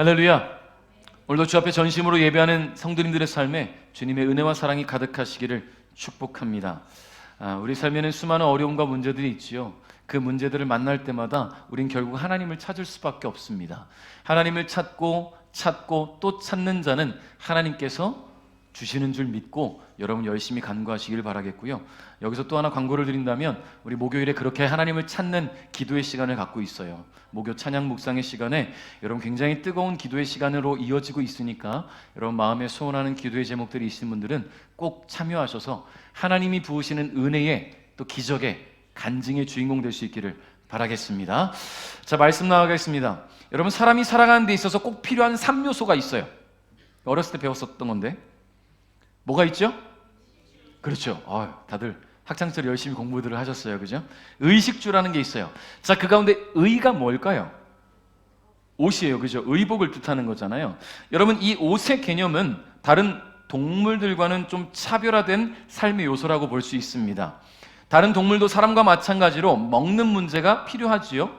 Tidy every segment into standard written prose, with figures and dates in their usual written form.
할렐루야. 오늘도 주 앞에 전심으로 예배하는 성도님들의 삶에 주님의 은혜와 사랑이 가득하시기를 축복합니다. 우리 삶에는 수많은 어려움과 문제들이 있지요. 그 문제들을 만날 때마다 우린 결국 하나님을 찾을 수밖에 없습니다. 하나님을 찾고 또 찾는 자는 하나님께서 주시는 줄 믿고 여러분 열심히 간구하시길 바라겠고요. 여기서 또 하나 광고를 드린다면 우리 목요일에 그렇게 하나님을 찾는 기도의 시간을 갖고 있어요. 목요 찬양 묵상의 시간에 여러분 굉장히 뜨거운 기도의 시간으로 이어지고 있으니까 여러분 마음에 소원하는 기도의 제목들이 있으신 분들은 꼭 참여하셔서 하나님이 부으시는 은혜의 또 기적의 간증의 주인공 될 수 있기를 바라겠습니다. 자, 말씀 나가겠습니다. 여러분, 사람이 살아가는 데 있어서 꼭 필요한 3요소가 있어요. 어렸을 때 배웠었던 건데 뭐가 있죠? 그렇죠. 다들 학창시절 열심히 공부들을 하셨어요. 그죠? 의식주라는 게 있어요. 자, 그 가운데 의가 뭘까요? 옷이에요. 그죠? 의복을 뜻하는 거잖아요. 여러분, 이 옷의 개념은 다른 동물들과는 좀 차별화된 삶의 요소라고 볼 수 있습니다. 다른 동물도 사람과 마찬가지로 먹는 문제가 필요하지요.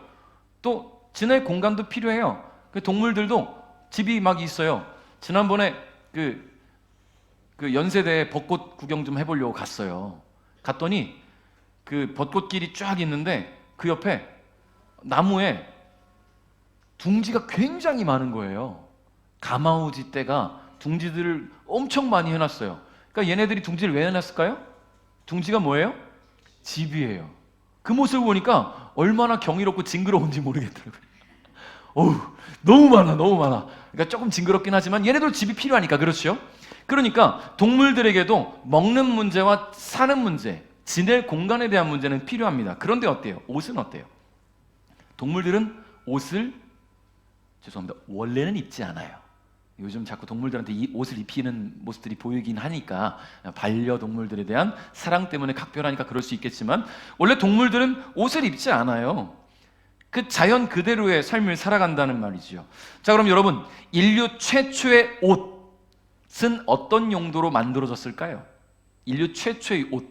또 지낼 공간도 필요해요. 동물들도 집이 막 있어요. 지난번에 그 연세대에 벚꽃 구경 좀 해보려고 갔어요. 갔더니 그 벚꽃길이 쫙 있는데 그 옆에 나무에 둥지가 굉장히 많은 거예요. 가마우지 떼가 둥지들을 엄청 많이 해놨어요. 그러니까 얘네들이 둥지를 왜 해놨을까요? 둥지가 뭐예요? 집이에요. 그 모습을 보니까 얼마나 경이롭고 징그러운지 모르겠더라고요. 너무 많아. 그러니까 조금 징그럽긴 하지만 얘네들 집이 필요하니까. 그렇죠? 그러니까 동물들에게도 먹는 문제와 사는 문제, 지낼 공간에 대한 문제는 필요합니다. 그런데 어때요? 옷은 어때요? 동물들은 옷을 원래는 입지 않아요. 요즘 자꾸 동물들한테 이 옷을 입히는 모습들이 보이긴 하니까 반려동물들에 대한 사랑 때문에 각별하니까 그럴 수 있겠지만 원래 동물들은 옷을 입지 않아요. 그 자연 그대로의 삶을 살아간다는 말이죠. 자, 그럼 여러분, 인류 최초의 옷은 어떤 용도로 만들어졌을까요? 인류 최초의 옷,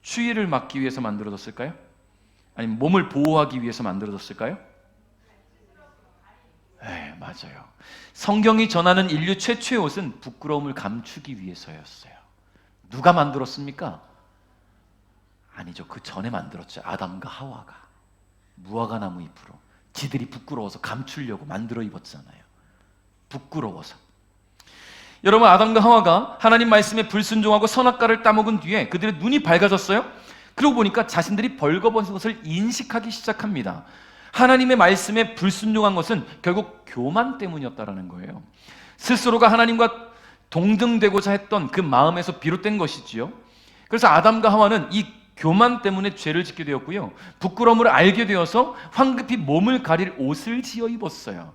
추위를 막기 위해서 만들어졌을까요? 아니면 몸을 보호하기 위해서 만들어졌을까요? 네, 맞아요. 성경이 전하는 인류 최초의 옷은 부끄러움을 감추기 위해서였어요. 누가 만들었습니까? 아니죠. 그 전에 만들었죠. 아담과 하와가 무화과 나무 잎으로 지들이 부끄러워서 감추려고 만들어 입었잖아요. 부끄러워서. 여러분, 아담과 하와가 하나님 말씀에 불순종하고 선악과를 따먹은 뒤에 그들의 눈이 밝아졌어요. 그러고 보니까 자신들이 벌거벗은 것을 인식하기 시작합니다. 하나님의 말씀에 불순종한 것은 결국 교만 때문이었다라는 거예요. 스스로가 하나님과 동등되고자 했던 그 마음에서 비롯된 것이지요. 그래서 아담과 하와는 이 교만 때문에 죄를 짓게 되었고요. 부끄러움을 알게 되어서 황급히 몸을 가릴 옷을 지어 입었어요.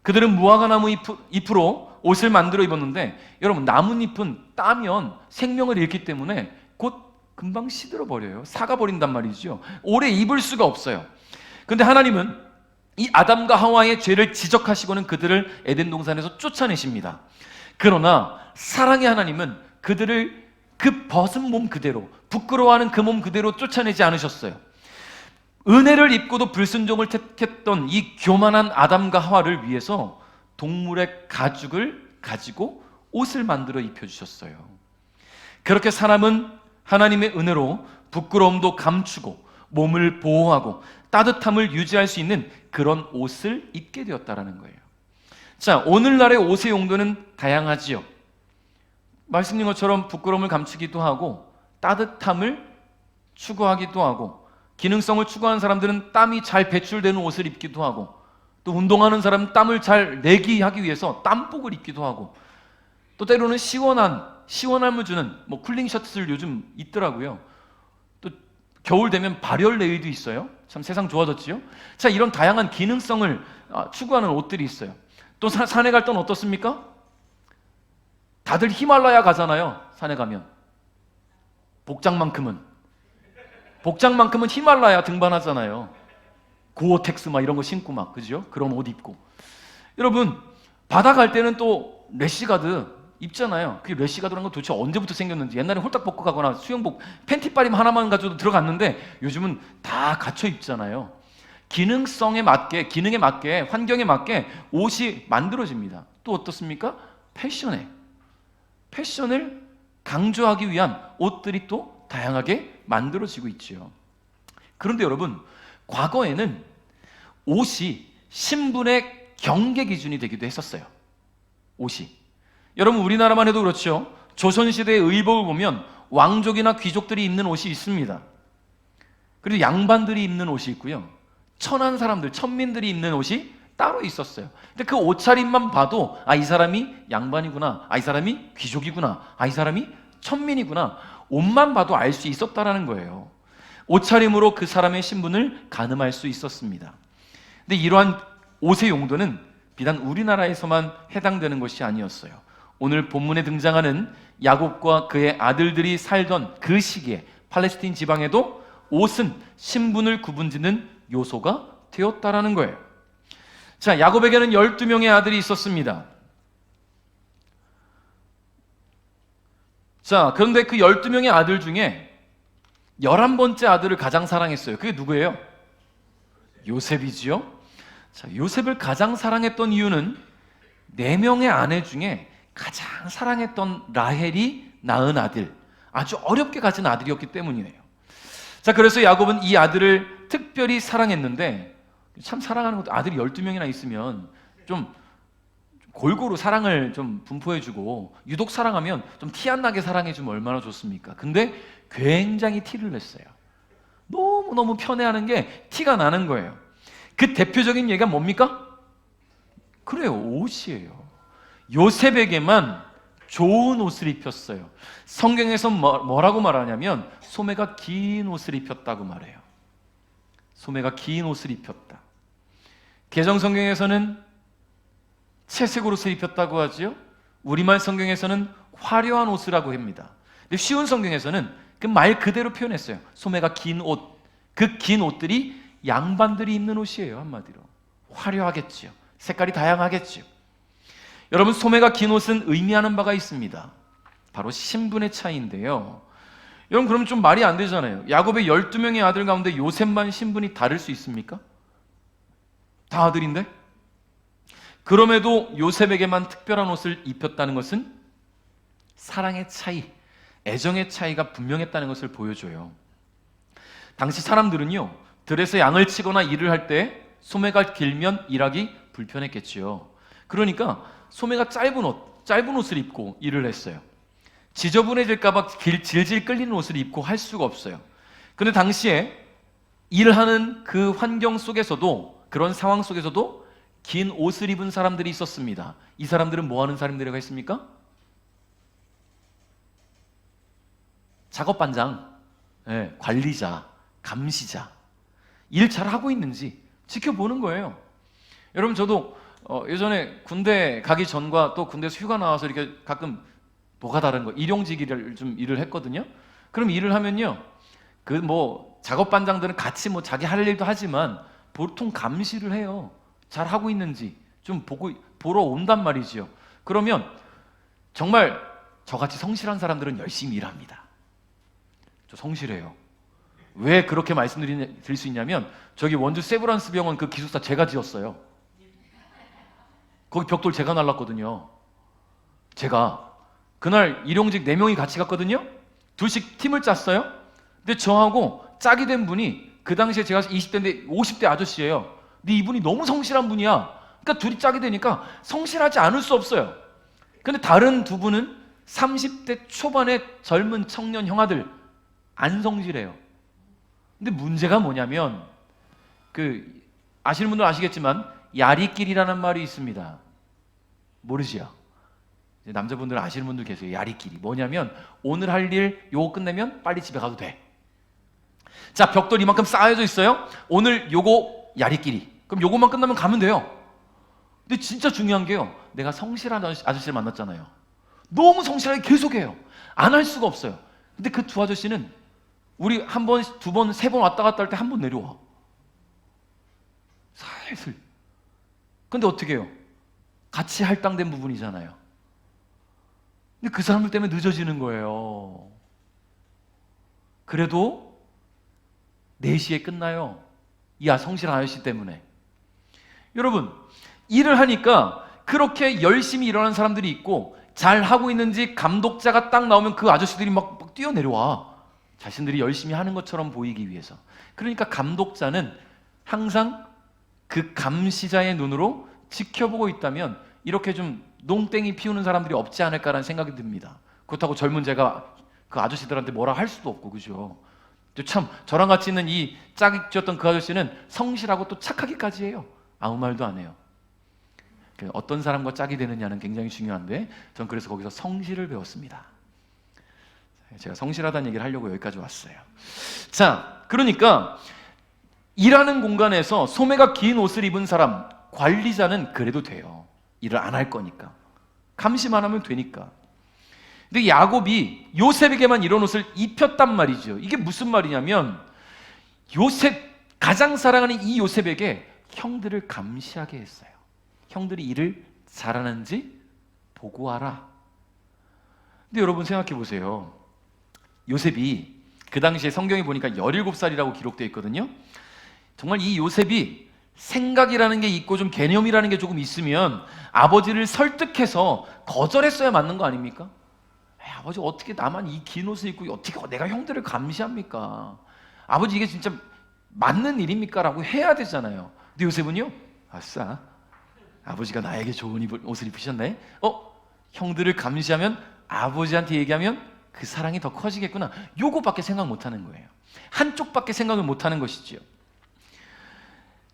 그들은 무화과 나무 잎으로 옷을 만들어 입었는데 여러분, 나뭇잎은 따면 생명을 잃기 때문에 곧 금방 시들어 버려요. 사가 버린단 말이죠. 오래 입을 수가 없어요. 그런데 하나님은 이 아담과 하와의 죄를 지적하시고는 그들을 에덴 동산에서 쫓아내십니다. 그러나 사랑의 하나님은 그들을 그 벗은 몸 그대로, 부끄러워하는 그 몸 그대로 쫓아내지 않으셨어요. 은혜를 입고도 불순종을 택했던 이 교만한 아담과 하와를 위해서 동물의 가죽을 가지고 옷을 만들어 입혀주셨어요. 그렇게 사람은 하나님의 은혜로 부끄러움도 감추고 몸을 보호하고 따뜻함을 유지할 수 있는 그런 옷을 입게 되었다라는 거예요. 자, 오늘날의 옷의 용도는 다양하지요. 말씀드린 것처럼 부끄러움을 감추기도 하고 따뜻함을 추구하기도 하고 기능성을 추구하는 사람들은 땀이 잘 배출되는 옷을 입기도 하고 또 운동하는 사람은 땀을 잘 내기 하기 위해서 땀복을 입기도 하고 또 때로는 시원함을 주는 쿨링 셔츠를 요즘 있더라고요. 또 겨울 되면 발열 레이도 있어요. 참 세상 좋아졌지요. 자, 이런 다양한 기능성을 추구하는 옷들이 있어요. 또 산에 갈 때는 어떻습니까? 다들 히말라야 가잖아요. 산에 가면 복장만큼은 히말라야 등반하잖아요. 고어텍스 이런 거 신고 그죠? 그런 옷 입고. 여러분, 바다 갈 때는 또 래시가드 입잖아요. 그 래시가드라는 건 도대체 언제부터 생겼는지. 옛날에 홀딱 벗고 가거나 수영복 팬티바림 하나만 가져도 들어갔는데 요즘은 다 갖춰 입잖아요. 기능성에 맞게, 기능에 맞게, 환경에 맞게 옷이 만들어집니다. 또 어떻습니까? 패션을 강조하기 위한 옷들이 또 다양하게 만들어지고 있지요. 그런데 여러분, 과거에는 옷이 신분의 경계 기준이 되기도 했었어요. 옷이. 여러분, 우리나라만 해도 그렇죠. 조선시대의 의복을 보면 왕족이나 귀족들이 입는 옷이 있습니다. 그리고 양반들이 입는 옷이 있고요. 천한 사람들, 천민들이 입는 옷이 따로 있었어요. 근데 그 옷차림만 봐도 이 사람이 양반이구나, 이 사람이 귀족이구나, 이 사람이 천민이구나, 옷만 봐도 알 수 있었다라는 거예요. 옷차림으로 그 사람의 신분을 가늠할 수 있었습니다. 근데 이러한 옷의 용도는 비단 우리나라에서만 해당되는 것이 아니었어요. 오늘 본문에 등장하는 야곱과 그의 아들들이 살던 그 시기에 팔레스틴 지방에도 옷은 신분을 구분짓는 요소가 되었다라는 거예요. 자, 야곱에게는 12명의 아들이 있었습니다. 자, 그런데 그 12명의 아들 중에 11번째 아들을 가장 사랑했어요. 그게 누구예요? 요셉이지요. 자, 요셉을 가장 사랑했던 이유는 4명의 아내 중에 가장 사랑했던 라헬이 낳은 아들, 아주 어렵게 가진 아들이었기 때문이에요. 자, 그래서 야곱은 이 아들을 특별히 사랑했는데, 참 사랑하는 것도 아들이 12명이나 있으면 좀 골고루 사랑을 좀 분포해주고, 유독 사랑하면 좀 티 안 나게 사랑해주면 얼마나 좋습니까? 근데 굉장히 티를 냈어요. 너무너무 편애하는 게 티가 나는 거예요. 그 대표적인 예가 뭡니까? 그래요, 옷이에요. 요셉에게만 좋은 옷을 입혔어요. 성경에서 뭐라고 말하냐면 소매가 긴 옷을 입혔다고 말해요. 소매가 긴 옷을 입혔다. 개정 성경에서는 채색 옷을 입혔다고 하지요. 우리말 성경에서는 화려한 옷이라고 합니다. 근데 쉬운 성경에서는 그 말 그대로 표현했어요. 소매가 긴 옷. 그 긴 옷들이 양반들이 입는 옷이에요. 한마디로 화려하겠지요. 색깔이 다양하겠지요. 여러분, 소매가 긴 옷은 의미하는 바가 있습니다. 바로 신분의 차이인데요. 여러분, 그러면 좀 말이 안 되잖아요. 야곱의 12명의 아들 가운데 요셉만 신분이 다를 수 있습니까? 다 아들인데? 그럼에도 요셉에게만 특별한 옷을 입혔다는 것은 사랑의 차이, 애정의 차이가 분명했다는 것을 보여줘요. 당시 사람들은요, 들에서 양을 치거나 일을 할 때 소매가 길면 일하기 불편했겠지요. 그러니까 소매가 짧은 옷을 입고 일을 했어요. 지저분해질까봐 질질 끌리는 옷을 입고 할 수가 없어요. 그런데 당시에 일하는 그 환경 속에서도, 그런 상황 속에서도 긴 옷을 입은 사람들이 있었습니다. 이 사람들은 뭐 하는 사람들이라고 했습니까? 작업반장, 관리자, 감시자. 일 잘하고 있는지 지켜보는 거예요. 여러분, 저도 예전에 군대 가기 전과 또 군대에서 휴가 나와서 이렇게 가끔 뭐가 다른 거, 일용직을 좀 일을 했거든요. 그럼 일을 하면요, 그 뭐 작업반장들은 같이 뭐 자기 할 일도 하지만 보통 감시를 해요. 잘 하고 있는지 좀 보러 온단 말이지요. 그러면 정말 저같이 성실한 사람들은 열심히 일합니다. 저 성실해요. 왜 그렇게 말씀드릴 수 있냐면, 저기 원주 세브란스 병원 그 기숙사 제가 지었어요. 거기 벽돌 제가 날랐거든요. 제가 그날 일용직 4명이 같이 갔거든요. 둘씩 팀을 짰어요. 근데 저하고 짝이 된 분이 그 당시에 제가 20대인데 50대 아저씨예요. 근데 이분이 너무 성실한 분이야. 그러니까 둘이 짝이 되니까 성실하지 않을 수 없어요. 근데 다른 두 분은 30대 초반의 젊은 청년 형아들, 안 성실해요. 근데 문제가 뭐냐면, 아시는 분들은 아시겠지만 야리끼리라는 말이 있습니다. 모르지요? 남자분들 아시는 분들 계세요. 야리끼리 뭐냐면, 오늘 할 일 요거 끝내면 빨리 집에 가도 돼. 자, 벽돌 이만큼 쌓여져 있어요. 오늘 요거 야리끼리. 그럼 요거만 끝나면 가면 돼요. 근데 진짜 중요한 게요, 내가 성실한 아저씨를 만났잖아요. 너무 성실하게 계속해요. 안 할 수가 없어요. 근데 그 두 아저씨는 우리 한 번, 두 번, 세 번 왔다 갔다 할 때 한 번 내려와. 살슬. 근데 어떻게 해요? 같이 할당된 부분이잖아요. 근데 그 사람들 때문에 늦어지는 거예요. 그래도 4시에 끝나요. 이 성실한 아저씨 때문에. 여러분, 일을 하니까 그렇게 열심히 일하는 사람들이 있고 잘 하고 있는지 감독자가 딱 나오면 그 아저씨들이 막 뛰어내려와. 자신들이 열심히 하는 것처럼 보이기 위해서. 그러니까 감독자는 항상 그 감시자의 눈으로 지켜보고 있다면 이렇게 좀 농땡이 피우는 사람들이 없지 않을까라는 생각이 듭니다. 그렇다고 젊은 제가 그 아저씨들한테 뭐라 할 수도 없고, 그죠? 참 저랑 같이 있는 이 짝이 쥐었던 그 아저씨는 성실하고 또 착하기까지 해요. 아무 말도 안 해요. 어떤 사람과 짝이 되느냐는 굉장히 중요한데 전 그래서 거기서 성실을 배웠습니다. 제가 성실하다는 얘기를 하려고 여기까지 왔어요. 자, 그러니까 일하는 공간에서 소매가 긴 옷을 입은 사람, 관리자는 그래도 돼요. 일을 안 할 거니까. 감시만 하면 되니까. 근데 야곱이 요셉에게만 이런 옷을 입혔단 말이죠. 이게 무슨 말이냐면 요셉, 가장 사랑하는 이 요셉에게 형들을 감시하게 했어요. 형들이 일을 잘하는지 보고 와라. 근데 여러분 생각해 보세요. 요셉이 그 당시에 성경에 보니까 17살이라고 기록되어 있거든요. 정말 이 요셉이 생각이라는 게 있고 좀 개념이라는 게 조금 있으면 아버지를 설득해서 거절했어야 맞는 거 아닙니까? 아버지 어떻게 나만 이 긴 옷을 입고 어떻게 내가 형들을 감시합니까? 아버지 이게 진짜 맞는 일입니까? 라고 해야 되잖아요. 근데 요셉은요, 아싸, 아버지가 나에게 좋은 옷을 입으셨네. 형들을 감시하면 아버지한테 얘기하면 그 사랑이 더 커지겠구나. 요거밖에 생각 못하는 거예요. 한쪽밖에 생각을 못하는 것이지요.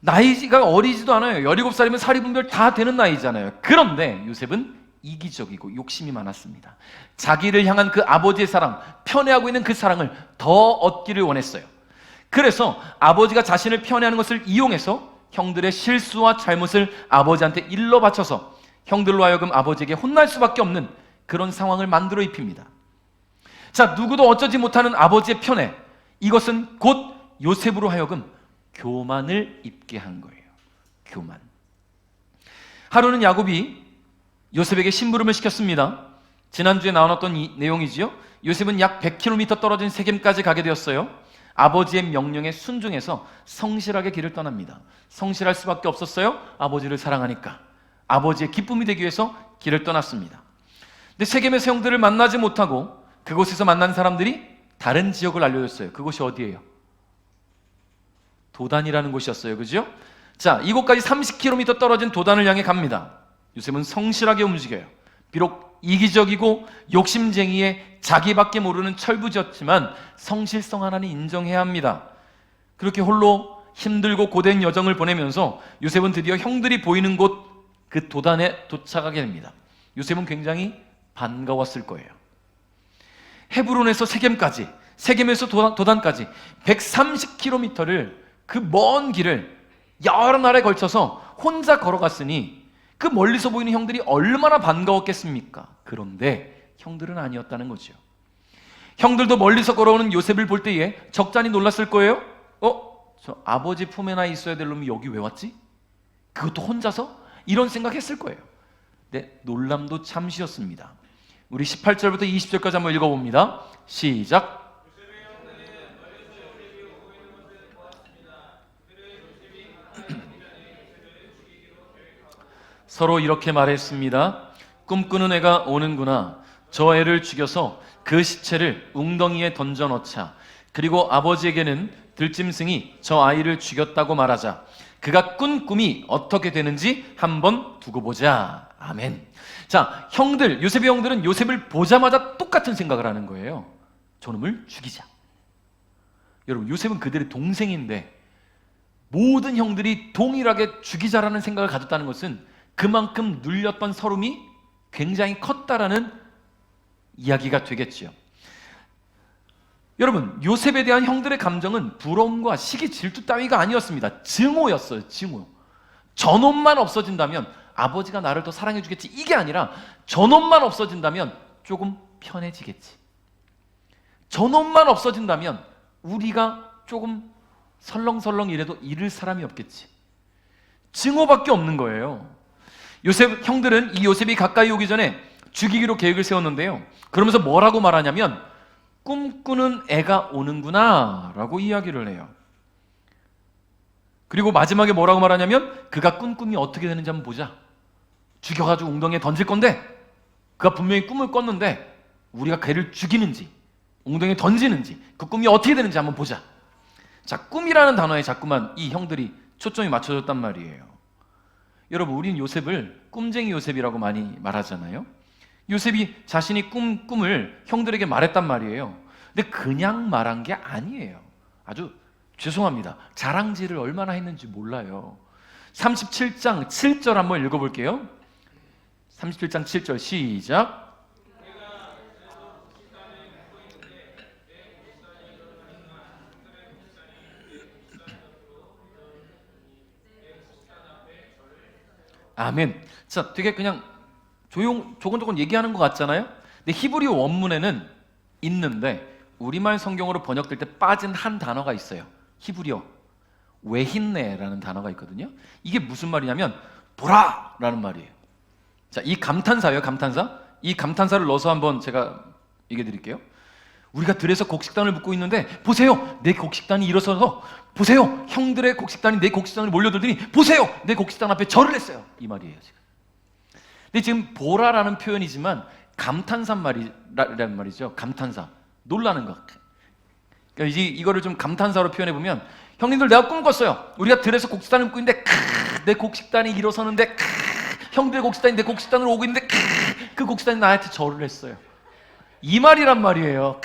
나이가 어리지도 않아요. 17살이면 사리분별 다 되는 나이잖아요. 그런데 요셉은 이기적이고 욕심이 많았습니다. 자기를 향한 그 아버지의 사랑, 편애하고 있는 그 사랑을 더 얻기를 원했어요. 그래서 아버지가 자신을 편애하는 것을 이용해서 형들의 실수와 잘못을 아버지한테 일러 바쳐서 형들로 하여금 아버지에게 혼날 수밖에 없는 그런 상황을 만들어 입힙니다. 자, 누구도 어쩌지 못하는 아버지의 편애, 이것은 곧 요셉으로 하여금 교만을 입게 한 거예요. 교만. 하루는 야곱이 요셉에게 심부름을 시켰습니다. 지난주에 나눴던 이 내용이지요. 요셉은 약 100km 떨어진 세겜까지 가게 되었어요. 아버지의 명령에 순종해서 성실하게 길을 떠납니다. 성실할 수밖에 없었어요. 아버지를 사랑하니까. 아버지의 기쁨이 되기 위해서 길을 떠났습니다. 근데 세겜에서 형들을 만나지 못하고 그곳에서 만난 사람들이 다른 지역을 알려줬어요. 그곳이 어디예요? 도단이라는 곳이었어요. 그죠? 자, 이곳까지 30km 떨어진 도단을 향해 갑니다. 요셉은 성실하게 움직여요. 비록 이기적이고 욕심쟁이의 자기밖에 모르는 철부지였지만 성실성 하나는 인정해야 합니다. 그렇게 홀로 힘들고 고된 여정을 보내면서 요셉은 드디어 형들이 보이는 곳 그 도단에 도착하게 됩니다. 요셉은 굉장히 반가웠을 거예요. 헤브론에서 세겜까지, 세겜에서 도단까지 130km를 그 먼 길을 여러 날에 걸쳐서 혼자 걸어갔으니 그 멀리서 보이는 형들이 얼마나 반가웠겠습니까? 그런데 형들은 아니었다는 거죠. 형들도 멀리서 걸어오는 요셉을 볼 때에 적잖이 놀랐을 거예요. 저 아버지 품에나 있어야 될 놈이 여기 왜 왔지? 그것도 혼자서? 이런 생각했을 거예요. 네, 놀람도 잠시였습니다. 우리 18절부터 20절까지 한번 읽어봅니다. 시작. 서로 이렇게 말했습니다. 꿈꾸는 애가 오는구나. 저 애를 죽여서 그 시체를 웅덩이에 던져 넣자. 그리고 아버지에게는 들짐승이 저 아이를 죽였다고 말하자. 그가 꾼 꿈이 어떻게 되는지 한번 두고 보자. 아멘. 자, 형들, 요셉의 형들은 요셉을 보자마자 똑같은 생각을 하는 거예요. 저놈을 죽이자. 여러분, 요셉은 그들의 동생인데 모든 형들이 동일하게 죽이자라는 생각을 가졌다는 것은 그만큼 눌렸던 서름이 굉장히 컸다라는 이야기가 되겠지요. 여러분, 요셉에 대한 형들의 감정은 부러움과 시기, 질투 따위가 아니었습니다. 증오였어요. 증오. 저놈만 없어진다면 아버지가 나를 더 사랑해 주겠지, 이게 아니라 저놈만 없어진다면 조금 편해지겠지, 저놈만 없어진다면 우리가 조금 설렁설렁 이래도 잃을 사람이 없겠지. 증오밖에 없는 거예요. 요셉 형들은 이 요셉이 가까이 오기 전에 죽이기로 계획을 세웠는데요, 그러면서 뭐라고 말하냐면 꿈꾸는 애가 오는구나 라고 이야기를 해요. 그리고 마지막에 뭐라고 말하냐면 그가 꾼 꿈이 어떻게 되는지 한번 보자. 죽여가지고 웅덩이에 던질 건데 그가 분명히 꿈을 꿨는데 우리가 걔를 죽이는지 웅덩이에 던지는지 그 꿈이 어떻게 되는지 한번 보자. 자, 꿈이라는 단어에 자꾸만 이 형들이 초점이 맞춰졌단 말이에요. 여러분, 우리는 요셉을 꿈쟁이 요셉이라고 많이 말하잖아요. 요셉이 자신이 꿈을 형들에게 말했단 말이에요. 근데 그냥 말한 게 아니에요. 아주 죄송합니다. 자랑질을 얼마나 했는지 몰라요. 37장 7절 한번 읽어볼게요. 37장 7절 시작. 아멘. 자, 되게 그냥 조곤조곤 얘기하는 것 같잖아요. 근데 히브리 원문에는 있는데 우리말 성경으로 번역될 때 빠진 한 단어가 있어요. 히브리어 웨힌네라는 단어가 있거든요. 이게 무슨 말이냐면 보라! 라는 말이에요. 자, 이 감탄사예요. 감탄사. 이 감탄사를 넣어서 한번 제가 얘기해 드릴게요. 우리가 들에서 곡식단을 붓고 있는데 보세요, 내 곡식단이 일어서서, 보세요, 형들의 곡식단이 내 곡식단을 몰려들더니 보세요, 내 곡식단 앞에 절을 했어요. 이 말이에요 지금. 근데 지금 보라라는 표현이지만 감탄사 말이란 말이죠. 감탄사, 놀라는 것. 그러니까 이거를 좀 감탄사로 표현해 보면, 형님들 내가 꿈 꿨어요. 우리가 들에서 곡식단을 붓고 있는데 내 곡식단이 일어서는데 형들의 곡식단이 내 곡식단으로 오고 있는데 그 곡식단이 나한테 절을 했어요. 이 말이란 말이에요.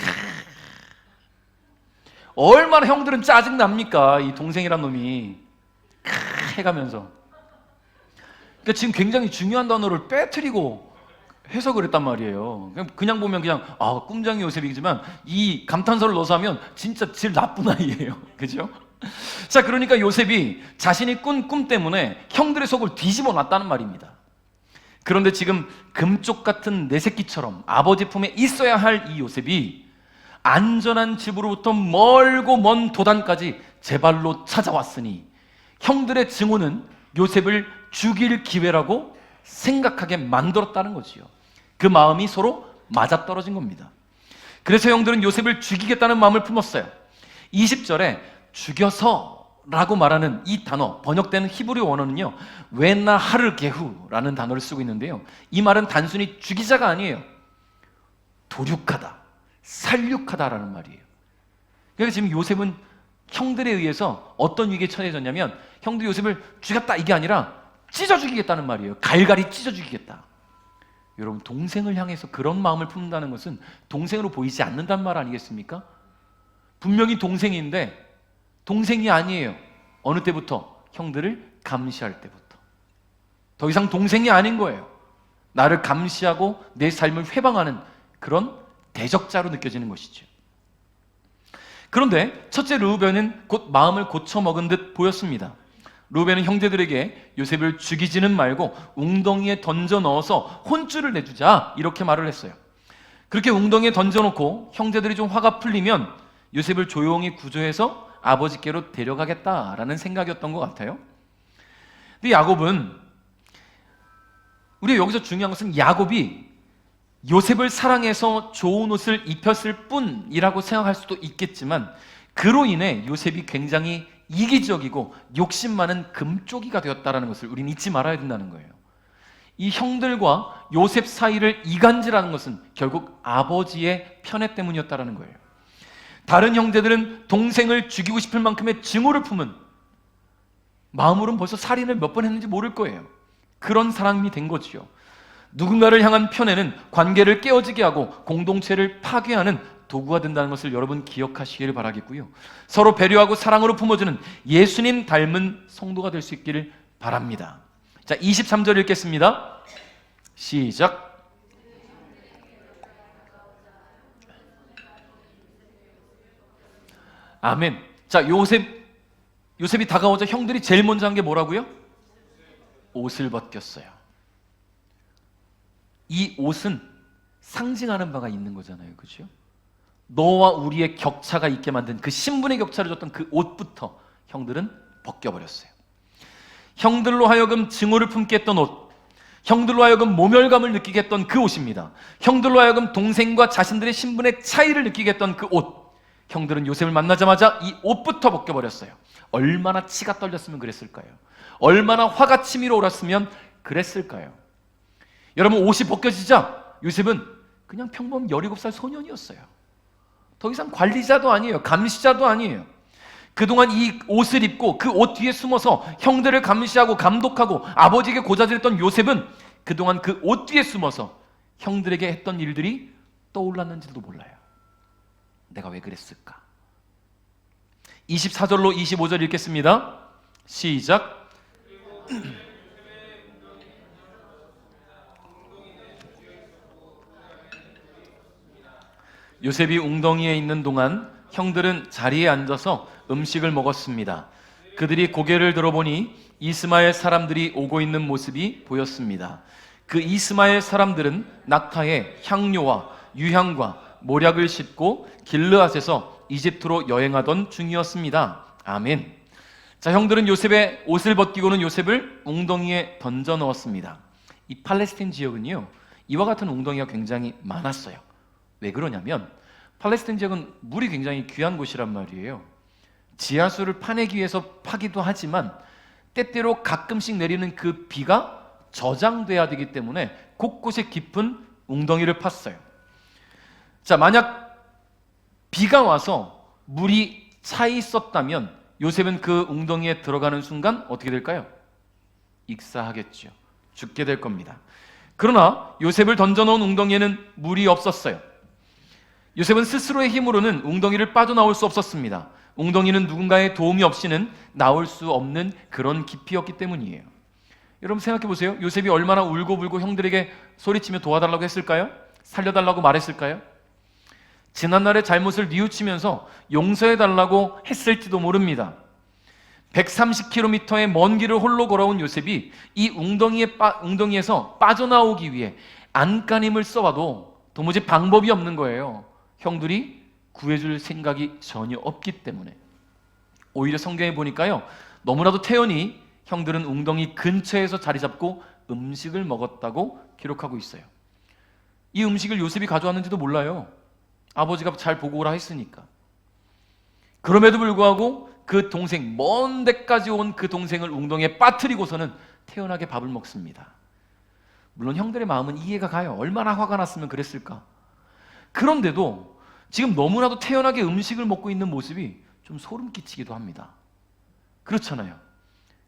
얼마나 형들은 짜증납니까? 이 동생이란 놈이 해가면서. 그러니까 지금 굉장히 중요한 단어를 빼뜨리고 해석을 했단 말이에요. 그냥 보면 그냥 꿈장이 요셉이지만 이 감탄사를 넣어서 하면 진짜 제일 나쁜 아이예요. 그죠? 자, 그러니까 요셉이 자신이 꾼 꿈 때문에 형들의 속을 뒤집어 놨다는 말입니다. 그런데 지금 금쪽 같은 내 새끼처럼 아버지 품에 있어야 할 이 요셉이 안전한 집으로부터 멀고 먼 도단까지 제 발로 찾아왔으니 형들의 증오는 요셉을 죽일 기회라고 생각하게 만들었다는 거지요. 그 마음이 서로 맞아떨어진 겁니다. 그래서 형들은 요셉을 죽이겠다는 마음을 품었어요. 20절에 죽여서 라고 말하는 이 단어, 번역되는 히브리 원어는요, 웨나하르게후라는 단어를 쓰고 있는데요, 이 말은 단순히 죽이자가 아니에요. 도륙하다, 살육하다라는 말이에요. 그러니까 지금 요셉은 형들에 의해서 어떤 위기에 처해졌냐면, 형들이 요셉을 죽였다 이게 아니라 찢어 죽이겠다는 말이에요. 갈갈이 찢어 죽이겠다. 여러분, 동생을 향해서 그런 마음을 품는다는 것은 동생으로 보이지 않는단 말 아니겠습니까? 분명히 동생인데 동생이 아니에요. 어느 때부터? 형들을 감시할 때부터. 더 이상 동생이 아닌 거예요. 나를 감시하고 내 삶을 회방하는 그런 대적자로 느껴지는 것이죠. 그런데 첫째 르우벤은 곧 마음을 고쳐먹은 듯 보였습니다. 르우벤은 형제들에게 요셉을 죽이지는 말고 웅덩이에 던져 넣어서 혼쭐을 내주자 이렇게 말을 했어요. 그렇게 웅덩이에 던져놓고 형제들이 좀 화가 풀리면 요셉을 조용히 구조해서 아버지께로 데려가겠다라는 생각이었던 것 같아요. 근데 야곱은, 우리가 여기서 중요한 것은 야곱이 요셉을 사랑해서 좋은 옷을 입혔을 뿐이라고 생각할 수도 있겠지만, 그로 인해 요셉이 굉장히 이기적이고 욕심 많은 금쪽이가 되었다는 것을 우리는 잊지 말아야 된다는 거예요. 이 형들과 요셉 사이를 이간질하는 것은 결국 아버지의 편애 때문이었다는 거예요. 다른 형제들은 동생을 죽이고 싶을 만큼의 증오를 품은, 마음으로는 벌써 살인을 몇 번 했는지 모를 거예요. 그런 사람이 된 거지요. 누군가를 향한 편애는 관계를 깨어지게 하고 공동체를 파괴하는 도구가 된다는 것을 여러분 기억하시기를 바라겠고요. 서로 배려하고 사랑으로 품어주는 예수님 닮은 성도가 될 수 있기를 바랍니다. 자, 23절 읽겠습니다. 시작. 아멘. 자, 요셉이 다가오자 형들이 제일 먼저 한 게 뭐라고요? 옷을 벗겼어요. 이 옷은 상징하는 바가 있는 거잖아요. 그렇죠? 너와 우리의 격차가 있게 만든 그 신분의 격차를 줬던 그 옷부터 형들은 벗겨버렸어요. 형들로 하여금 증오를 품게 했던 옷, 형들로 하여금 모멸감을 느끼게 했던 그 옷입니다. 형들로 하여금 동생과 자신들의 신분의 차이를 느끼게 했던 그 옷, 형들은 요셉을 만나자마자 이 옷부터 벗겨버렸어요. 얼마나 치가 떨렸으면 그랬을까요? 얼마나 화가 치밀어 오랐으면 그랬을까요? 여러분, 옷이 벗겨지자 요셉은 그냥 평범 17살 소년이었어요. 더 이상 관리자도 아니에요. 감시자도 아니에요. 그동안 이 옷을 입고 그 옷 뒤에 숨어서 형들을 감시하고 감독하고 아버지에게 고자질했던 요셉은 그동안 그 옷 뒤에 숨어서 형들에게 했던 일들이 떠올랐는지도 몰라요. 내가 왜 그랬을까? 24절로 25절 읽겠습니다. 시작. 요셉이 웅덩이에 있는 동안 형들은 자리에 앉아서 음식을 먹었습니다. 그들이 고개를 들어보니 이스마엘 사람들이 오고 있는 모습이 보였습니다. 그 이스마엘 사람들은 낙타에 향료와 유향과 모략을 싣고 길르앗에서 이집트로 여행하던 중이었습니다. 아멘. 자, 형들은 요셉의 옷을 벗기고는 요셉을 웅덩이에 던져 넣었습니다. 이 팔레스타인 지역은요, 이와 같은 웅덩이가 굉장히 많았어요. 왜 그러냐면 팔레스타인 지역은 물이 굉장히 귀한 곳이란 말이에요. 지하수를 파내기 위해서 파기도 하지만 때때로 가끔씩 내리는 그 비가 저장돼야 되기 때문에 곳곳에 깊은 웅덩이를 팠어요. 자, 만약 비가 와서 물이 차 있었다면 요셉은 그 웅덩이에 들어가는 순간 어떻게 될까요? 익사하겠죠. 죽게 될 겁니다. 그러나 요셉을 던져놓은 웅덩이에는 물이 없었어요. 요셉은 스스로의 힘으로는 웅덩이를 빠져나올 수 없었습니다. 웅덩이는 누군가의 도움이 없이는 나올 수 없는 그런 깊이였기 때문이에요. 여러분 생각해 보세요. 요셉이 얼마나 울고불고 형들에게 소리치며 도와달라고 했을까요? 살려달라고 말했을까요? 지난날의 잘못을 뉘우치면서 용서해달라고 했을지도 모릅니다. 130km의 먼 길을 홀로 걸어온 요셉이 이 웅덩이에서 빠져나오기 위해 안간힘을 써봐도 도무지 방법이 없는 거예요. 형들이 구해줄 생각이 전혀 없기 때문에. 오히려 성경에 보니까요, 너무나도 태연히 형들은 웅덩이 근처에서 자리 잡고 음식을 먹었다고 기록하고 있어요. 이 음식을 요셉이 가져왔는지도 몰라요. 아버지가 잘 보고 오라 했으니까. 그럼에도 불구하고 그 동생, 먼 데까지 온 그 동생을 웅덩이에 빠뜨리고서는 태연하게 밥을 먹습니다. 물론 형들의 마음은 이해가 가요. 얼마나 화가 났으면 그랬을까. 그런데도 지금 너무나도 태연하게 음식을 먹고 있는 모습이 좀 소름 끼치기도 합니다. 그렇잖아요.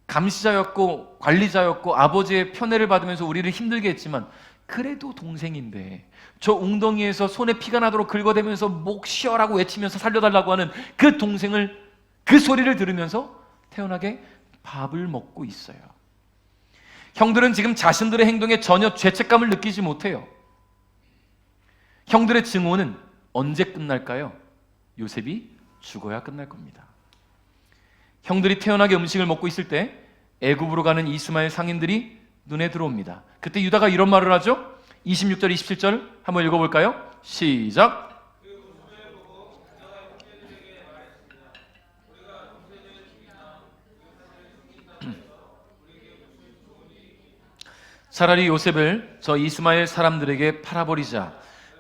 감시자였고 관리자였고 아버지의 편애를 받으면서 우리를 힘들게 했지만 그래도 동생인데 저 웅덩이에서 손에 피가 나도록 긁어대면서 목 쉬어라고 외치면서 살려달라고 하는 그 동생을, 그 소리를 들으면서 태연하게 밥을 먹고 있어요. 형들은 지금 자신들의 행동에 전혀 죄책감을 느끼지 못해요. 형들의 증오는 언제 끝날까요? 요셉이 죽어야 끝날 겁니다. 형들이 태연하게 음식을 먹고 있을 때 애굽으로 가는 이스마엘 상인들이 눈에 들어옵니다. 그때 유다가 이런 말을 하죠. 26절 27절 한번 읽어볼까요? 시작. 차라리 요셉을 저 이스마엘 사람들에게 팔아버리자.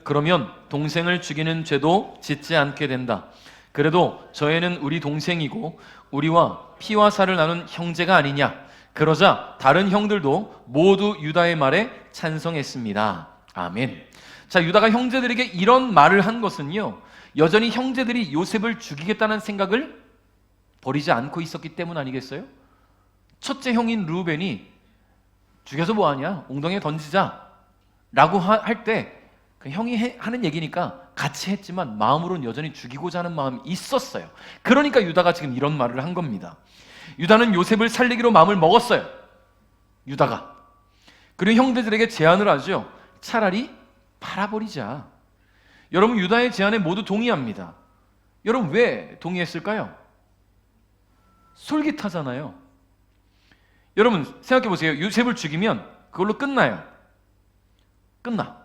그러면 동생을 죽이는 죄도 짓지 않게 된다. 그래도 저 애는 우리 동생이고 우리와 피와 살을 나눈 형제가 아니냐. 그러자 다른 형들도 모두 유다의 말에 찬성했습니다. 아멘. 자, 유다가 형제들에게 이런 말을 한 것은요, 여전히 형제들이 요셉을 죽이겠다는 생각을 버리지 않고 있었기 때문 아니겠어요? 첫째 형인 르우벤이 죽여서 뭐하냐? 웅덩이에 던지자 라고 할 때 그 형이 하는 얘기니까 같이 했지만 마음으로는 여전히 죽이고자 하는 마음이 있었어요. 그러니까 유다가 지금 이런 말을 한 겁니다. 유다는 요셉을 살리기로 마음을 먹었어요. 유다가. 그리고 형제들에게 제안을 하죠. 차라리 팔아버리자. 여러분, 유다의 제안에 모두 동의합니다. 여러분, 왜 동의했을까요? 솔깃하잖아요. 여러분 생각해 보세요. 요셉을 죽이면 그걸로 끝나요. 끝나.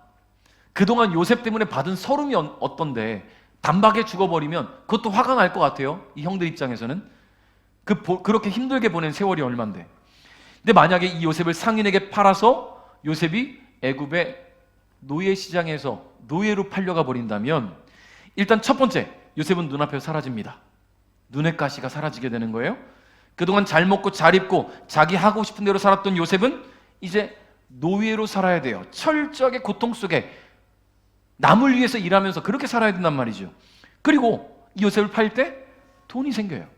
그동안 요셉 때문에 받은 서름이 어떤데 단박에 죽어버리면 그것도 화가 날 것 같아요. 이 형들 입장에서는. 그렇게 힘들게 보낸 세월이 얼만데. 근데 만약에 이 요셉을 상인에게 팔아서 요셉이 애굽의 노예 시장에서 노예로 팔려가 버린다면, 일단 첫 번째, 요셉은 눈앞에서 사라집니다. 눈의 가시가 사라지게 되는 거예요. 그동안 잘 먹고 잘 입고 자기 하고 싶은 대로 살았던 요셉은 이제 노예로 살아야 돼요. 철저하게 고통 속에 남을 위해서 일하면서 그렇게 살아야 된단 말이죠. 그리고 이 요셉을 팔 때 돈이 생겨요.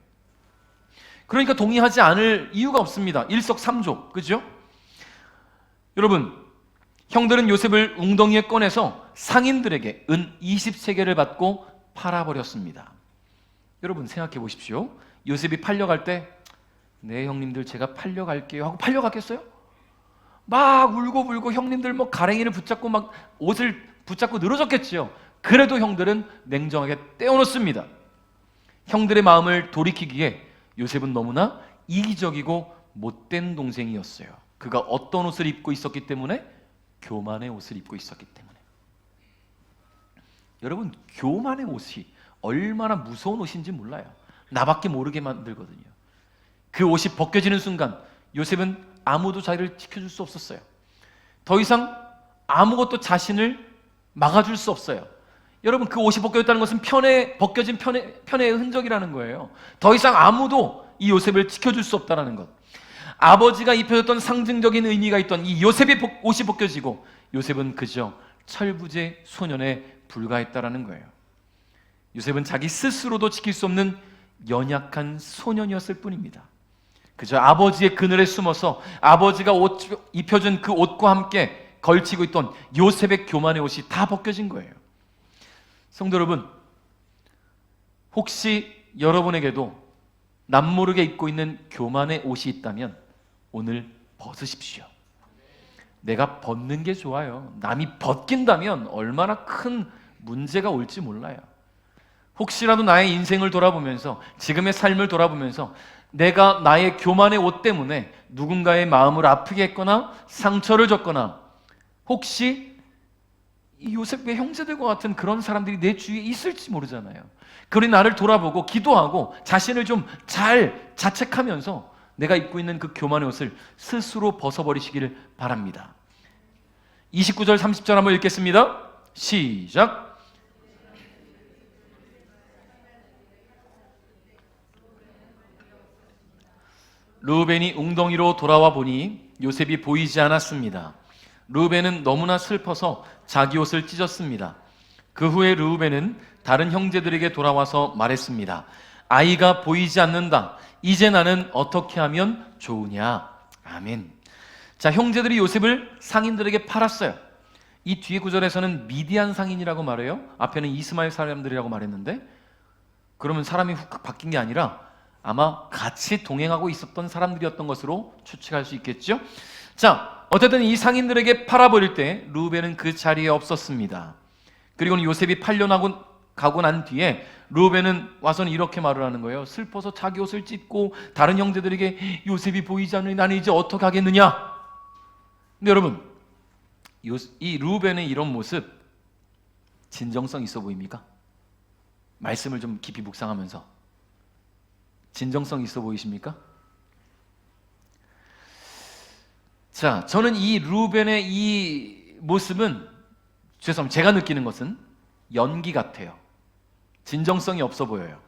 그러니까 동의하지 않을 이유가 없습니다. 일석삼조, 그죠? 여러분, 형들은 요셉을 웅덩이에 꺼내서 상인들에게 은 20세겔을 받고 팔아버렸습니다. 여러분 생각해 보십시오. 요셉이 팔려갈 때 네 형님들 제가 팔려갈게요 하고 팔려갔겠어요? 막 울고불고 형님들 뭐 가랭이를 붙잡고 막 옷을 붙잡고 늘어졌겠지요. 그래도 형들은 냉정하게 떼어놓습니다. 형들의 마음을 돌이키기에 요셉은 너무나 이기적이고 못된 동생이었어요. 그가 어떤 옷을 입고 있었기 때문에? 교만의 옷을 입고 있었기 때문에. 여러분, 교만의 옷이 얼마나 무서운 옷인지 몰라요. 나밖에 모르게 만들거든요. 그 옷이 벗겨지는 순간 요셉은 아무도 자기를 지켜줄 수 없었어요. 더 이상 아무것도 자신을 막아줄 수 없어요. 여러분, 그 옷이 벗겨졌다는 것은 벗겨진 편의 흔적이라는 거예요. 더 이상 아무도 이 요셉을 지켜줄 수 없다는 것. 아버지가 입혀줬던 상징적인 의미가 있던 이 요셉의 옷이 벗겨지고 요셉은 그저 철부지 소년에 불과했다라는 거예요. 요셉은 자기 스스로도 지킬 수 없는 연약한 소년이었을 뿐입니다. 그저 아버지의 그늘에 숨어서 아버지가 옷 입혀준 그 옷과 함께 걸치고 있던 요셉의 교만의 옷이 다 벗겨진 거예요. 성도 여러분, 혹시 여러분에게도 남모르게 입고 있는 교만의 옷이 있다면 오늘 벗으십시오. 내가 벗는 게 좋아요. 남이 벗긴다면 얼마나 큰 문제가 올지 몰라요. 혹시라도 나의 인생을 돌아보면서, 지금의 삶을 돌아보면서 내가 나의 교만의 옷 때문에 누군가의 마음을 아프게 했거나 상처를 줬거나, 혹시 이 요셉의 형제들과 같은 그런 사람들이 내 주위에 있을지 모르잖아요. 그러니 나를 돌아보고 기도하고 자신을 좀 잘 자책하면서 내가 입고 있는 그 교만의 옷을 스스로 벗어버리시기를 바랍니다. 29절 30절 한번 읽겠습니다. 시작. 르우벤이 웅덩이로 돌아와 보니 요셉이 보이지 않았습니다. 르우벤은 너무나 슬퍼서 자기 옷을 찢었습니다. 그 후에 르우벤은 다른 형제들에게 돌아와서 말했습니다. 아이가 보이지 않는다. 이제 나는 어떻게 하면 좋으냐? 아멘. 자, 형제들이 요셉을 상인들에게 팔았어요. 이 뒤에 구절에서는 미디안 상인이라고 말해요. 앞에는 이스마엘 사람들이라고 말했는데, 그러면 사람이 훅 바뀐 게 아니라 아마 같이 동행하고 있었던 사람들이었던 것으로 추측할 수 있겠죠. 자, 어쨌든 이 상인들에게 팔아버릴 때 르우벤은 그 자리에 없었습니다. 그리고는 요셉이 가고 난 뒤에 르우벤은 와서는 이렇게 말을 하는 거예요. 슬퍼서 자기 옷을 찢고 다른 형제들에게 요셉이 보이지 않으니 나는 이제 어떻게 하겠느냐. 근데 여러분, 이 르우벤의 이런 모습 진정성 있어 보입니까? 말씀을 좀 깊이 묵상하면서 진정성 있어 보이십니까? 자, 저는 이 르우벤의 이 모습은, 죄송합니다, 제가 느끼는 것은 연기 같아요. 진정성이 없어 보여요.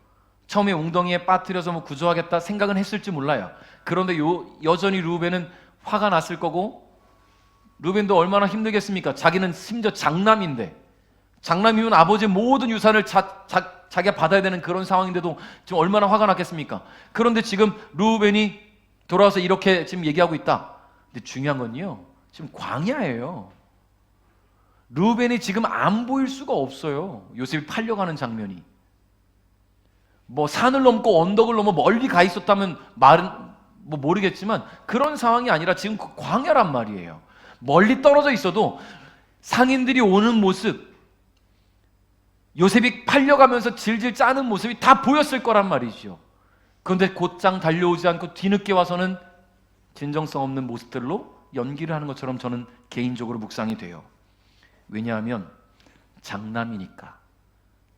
처음에 웅덩이에 빠뜨려서 뭐 구조하겠다 생각은 했을지 몰라요. 그런데 여전히 르우벤은 화가 났을 거고, 르우벤도 얼마나 힘들겠습니까? 자기는 심지어 장남인데, 장남이면 아버지의 모든 유산을 자기가 받아야 되는 그런 상황인데도 지금 얼마나 화가 났겠습니까? 그런데 지금 르우벤이 돌아와서 이렇게 지금 얘기하고 있다. 근데 중요한 건요, 지금 광야예요. 르우벤이 지금 안 보일 수가 없어요. 요셉이 팔려가는 장면이. 뭐 산을 넘고 언덕을 넘어 멀리 가 있었다면 말은 뭐 모르겠지만 그런 상황이 아니라 지금 광야란 말이에요. 멀리 떨어져 있어도 상인들이 오는 모습, 요셉이 팔려가면서 질질 짜는 모습이 다 보였을 거란 말이죠. 그런데 곧장 달려오지 않고 뒤늦게 와서는 진정성 없는 모습들로 연기를 하는 것처럼 저는 개인적으로 묵상이 돼요. 왜냐하면 장남이니까,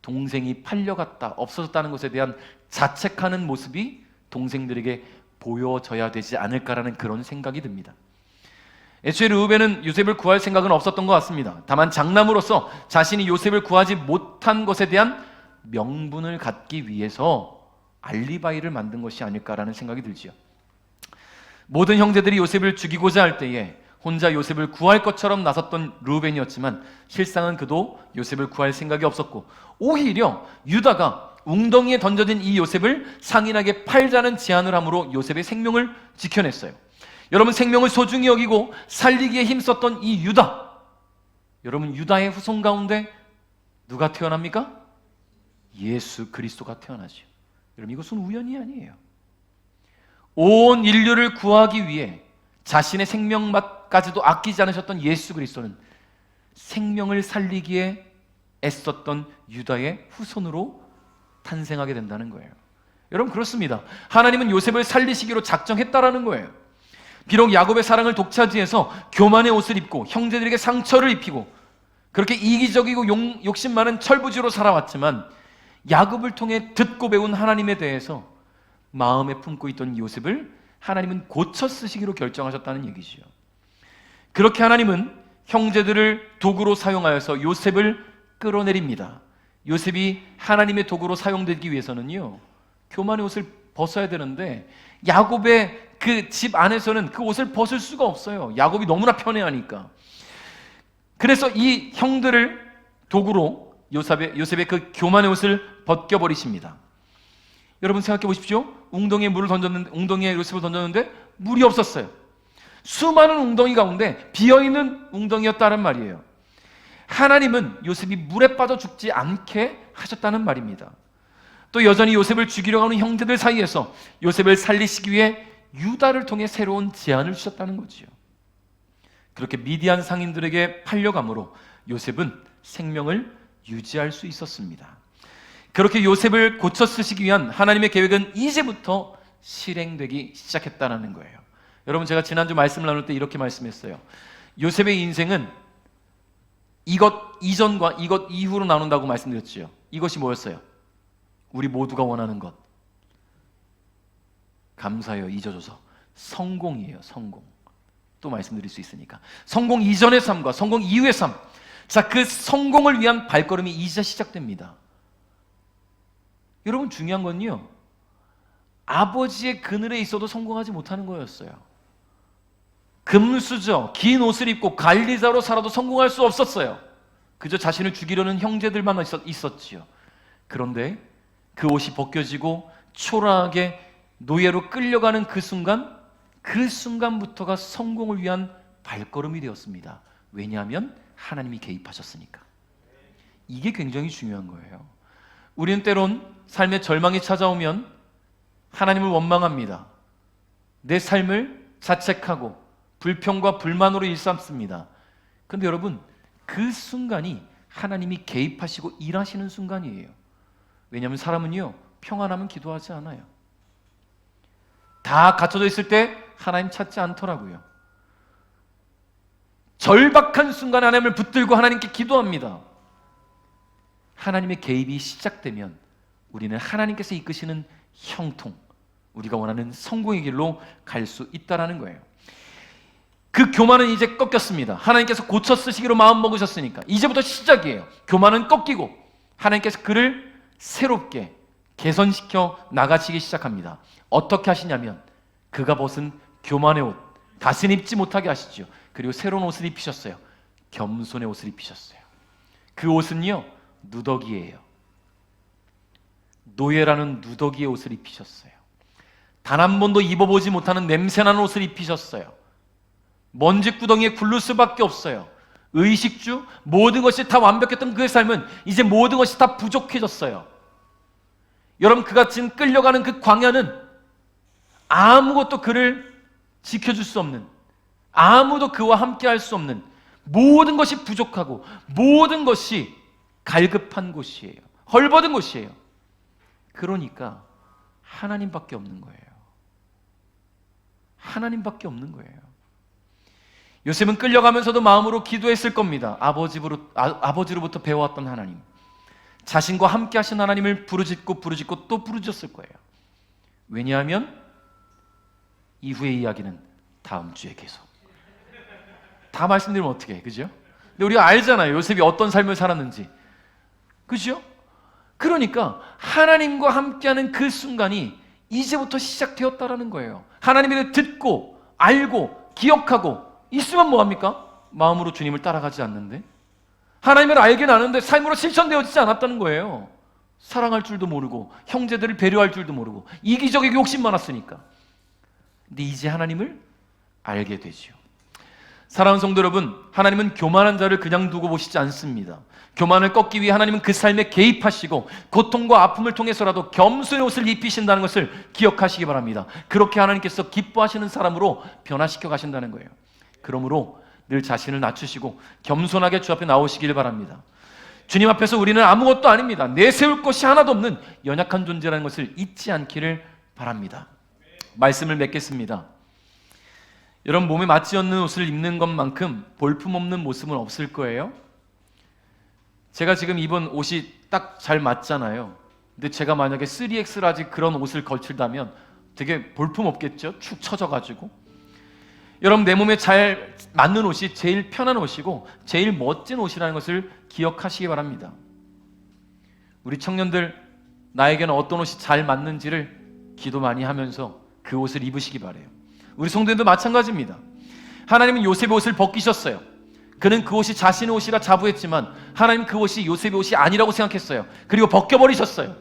동생이 팔려갔다, 없어졌다는 것에 대한 자책하는 모습이 동생들에게 보여져야 되지 않을까라는 그런 생각이 듭니다. 애초에 르우벤은 요셉을 구할 생각은 없었던 것 같습니다. 다만 장남으로서 자신이 요셉을 구하지 못한 것에 대한 명분을 갖기 위해서 알리바이를 만든 것이 아닐까라는 생각이 들지요. 모든 형제들이 요셉을 죽이고자 할 때에 혼자 요셉을 구할 것처럼 나섰던 르우벤이었지만 실상은 그도 요셉을 구할 생각이 없었고, 오히려 유다가 웅덩이에 던져진 이 요셉을 상인에게 팔자는 제안을 함으로 요셉의 생명을 지켜냈어요. 여러분, 생명을 소중히 여기고 살리기에 힘썼던 이 유다, 여러분, 유다의 후손 가운데 누가 태어납니까? 예수 그리스도가 태어나죠. 여러분, 이것은 우연이 아니에요. 온 인류를 구하기 위해 자신의 생명까지도 아끼지 않으셨던 예수 그리스도는 생명을 살리기에 애썼던 유다의 후손으로 탄생하게 된다는 거예요. 여러분, 그렇습니다. 하나님은 요셉을 살리시기로 작정했다라는 거예요. 비록 야곱의 사랑을 독차지해서 교만의 옷을 입고 형제들에게 상처를 입히고 그렇게 이기적이고 욕심 많은 철부지로 살아왔지만, 야곱을 통해 듣고 배운 하나님에 대해서 마음에 품고 있던 요셉을 하나님은 고쳐 쓰시기로 결정하셨다는 얘기지요. 그렇게 하나님은 형제들을 도구로 사용하여서 요셉을 끌어내립니다. 요셉이 하나님의 도구로 사용되기 위해서는요, 교만의 옷을 벗어야 되는데 야곱의 그 집 안에서는 그 옷을 벗을 수가 없어요. 야곱이 너무나 편애하니까. 그래서 이 형들을 도구로 요셉의 그 교만의 옷을 벗겨버리십니다. 여러분, 생각해 보십시오. 웅덩이에 요셉을 던졌는데 물이 없었어요. 수많은 웅덩이 가운데 비어있는 웅덩이였다는 말이에요. 하나님은 요셉이 물에 빠져 죽지 않게 하셨다는 말입니다. 또 여전히 요셉을 죽이려고 하는 형제들 사이에서 요셉을 살리시기 위해 유다를 통해 새로운 제안을 주셨다는 거지요. 그렇게 미디안 상인들에게 팔려감으로 요셉은 생명을 유지할 수 있었습니다. 그렇게 요셉을 고쳐 쓰시기 위한 하나님의 계획은 이제부터 실행되기 시작했다는 거예요. 여러분, 제가 지난주 말씀을 나눌 때 이렇게 말씀했어요. 요셉의 인생은 이것 이전과 이것 이후로 나눈다고 말씀드렸죠. 이것이 뭐였어요? 우리 모두가 원하는 것. 감사해요, 잊어줘서. 성공이에요, 성공. 또 말씀드릴 수 있으니까. 성공 이전의 삶과 성공 이후의 삶. 자, 그 성공을 위한 발걸음이 이제 시작됩니다. 여러분, 중요한 건요, 아버지의 그늘에 있어도 성공하지 못하는 거였어요. 금수저, 긴 옷을 입고 관리자로 살아도 성공할 수 없었어요. 그저 자신을 죽이려는 형제들만 있었지요. 그런데 그 옷이 벗겨지고 초라하게 노예로 끌려가는 그 순간부터가 성공을 위한 발걸음이 되었습니다. 왜냐하면 하나님이 개입하셨으니까. 이게 굉장히 중요한 거예요. 우리는 때론 삶의 절망이 찾아오면 하나님을 원망합니다. 내 삶을 자책하고 불평과 불만으로 일삼습니다. 그런데 여러분, 그 순간이 하나님이 개입하시고 일하시는 순간이에요. 왜냐하면 사람은요, 평안하면 기도하지 않아요. 다 갇혀져 있을 때 하나님 찾지 않더라고요. 절박한 순간에 하나님을 붙들고 하나님께 기도합니다. 하나님의 개입이 시작되면 우리는 하나님께서 이끄시는 형통, 우리가 원하는 성공의 길로 갈 수 있다는 거예요. 그 교만은 이제 꺾였습니다. 하나님께서 고쳐 쓰시기로 마음 먹으셨으니까 이제부터 시작이에요. 교만은 꺾이고 하나님께서 그를 새롭게 개선시켜 나가시기 시작합니다. 어떻게 하시냐면 그가 벗은 교만의 옷 다시는 입지 못하게 하시죠. 그리고 새로운 옷을 입히셨어요. 겸손의 옷을 입히셨어요. 그 옷은요, 누더기예요. 노예라는 누더기의 옷을 입히셨어요. 단 한 번도 입어보지 못하는 냄새나는 옷을 입히셨어요. 먼지구덩이에 굴를 수밖에 없어요. 의식주, 모든 것이 다 완벽했던 그의 삶은 이제 모든 것이 다 부족해졌어요. 여러분, 그가 지금 끌려가는 그 광야는 아무것도 그를 지켜줄 수 없는, 아무도 그와 함께 할 수 없는, 모든 것이 부족하고 모든 것이 갈급한 곳이에요. 헐벗은 곳이에요. 그러니까 하나님밖에 없는 거예요. 하나님밖에 없는 거예요. 요셉은 끌려가면서도 마음으로 기도했을 겁니다. 아버지로부터 배워왔던 하나님, 자신과 함께 하신 하나님을 부르짖고 또 부르짖었을 거예요. 왜냐하면 이후의 이야기는 다음 주에 계속. 다 말씀드리면 어떻게 해, 그죠? 근데 우리가 알잖아요, 요셉이 어떤 삶을 살았는지, 그죠? 그러니까 하나님과 함께하는 그 순간이 이제부터 시작되었다라는 거예요. 하나님을 듣고 알고 기억하고 있으면 뭐합니까? 마음으로 주님을 따라가지 않는데, 하나님을 알긴 아는데 삶으로 실천되어지지 않았다는 거예요. 사랑할 줄도 모르고 형제들을 배려할 줄도 모르고 이기적이고 욕심 많았으니까. 근데 이제 하나님을 알게 되죠. 사랑하는 성도 여러분, 하나님은 교만한 자를 그냥 두고 보시지 않습니다. 교만을 꺾기 위해 하나님은 그 삶에 개입하시고 고통과 아픔을 통해서라도 겸손의 옷을 입히신다는 것을 기억하시기 바랍니다. 그렇게 하나님께서 기뻐하시는 사람으로 변화시켜 가신다는 거예요. 그러므로 늘 자신을 낮추시고 겸손하게 주 앞에 나오시길 바랍니다. 주님 앞에서 우리는 아무것도 아닙니다. 내세울 것이 하나도 없는 연약한 존재라는 것을 잊지 않기를 바랍니다. 말씀을 맺겠습니다. 여러분, 몸에 맞지 않는 옷을 입는 것만큼 볼품없는 모습은 없을 거예요. 제가 지금 입은 옷이 딱 잘 맞잖아요. 근데 제가 만약에 3X 라지 그런 옷을 걸친다면 되게 볼품없겠죠? 축 처져가지고. 여러분, 내 몸에 잘 맞는 옷이 제일 편한 옷이고 제일 멋진 옷이라는 것을 기억하시기 바랍니다. 우리 청년들, 나에게는 어떤 옷이 잘 맞는지를 기도 많이 하면서 그 옷을 입으시기 바라요. 우리 성도님도 마찬가지입니다. 하나님은 요셉의 옷을 벗기셨어요. 그는 그 옷이 자신의 옷이라 자부했지만 하나님 그 옷이 요셉의 옷이 아니라고 생각했어요. 그리고 벗겨버리셨어요.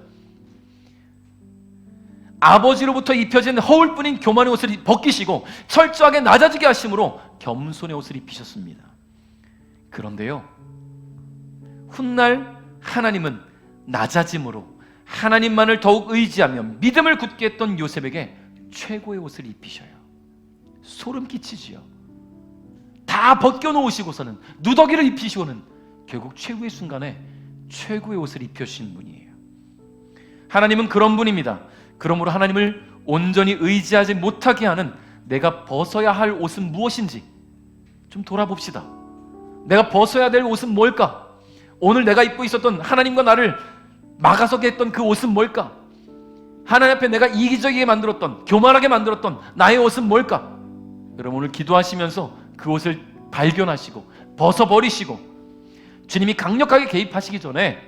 아버지로부터 입혀진 허울뿐인 교만의 옷을 벗기시고 철저하게 낮아지게 하심으로 겸손의 옷을 입히셨습니다. 그런데요, 훗날 하나님은 낮아짐으로 하나님만을 더욱 의지하며 믿음을 굳게 했던 요셉에게 최고의 옷을 입히셔요. 소름 끼치지요. 다 벗겨놓으시고서는, 누더기를 입히시고는 결국 최후의 순간에 최고의 옷을 입혀주신 분이에요. 하나님은 그런 분입니다. 그러므로 하나님을 온전히 의지하지 못하게 하는 내가 벗어야 할 옷은 무엇인지 좀 돌아봅시다. 내가 벗어야 될 옷은 뭘까? 오늘 내가 입고 있었던, 하나님과 나를 막아서게 했던 그 옷은 뭘까? 하나님 앞에 내가 이기적이게 만들었던, 교만하게 만들었던 나의 옷은 뭘까? 여러분, 오늘 기도하시면서 그 옷을 발견하시고 벗어버리시고 주님이 강력하게 개입하시기 전에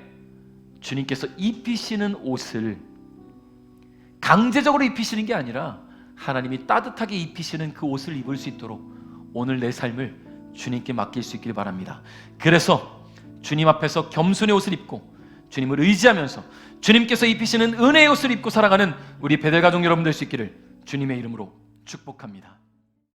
주님께서 입히시는 옷을 강제적으로 입히시는 게 아니라 하나님이 따뜻하게 입히시는 그 옷을 입을 수 있도록 오늘 내 삶을 주님께 맡길 수 있길 바랍니다. 그래서 주님 앞에서 겸손의 옷을 입고 주님을 의지하면서 주님께서 입히시는 은혜의 옷을 입고 살아가는 우리 베델 가족 여러분 될 수 있기를 주님의 이름으로 축복합니다.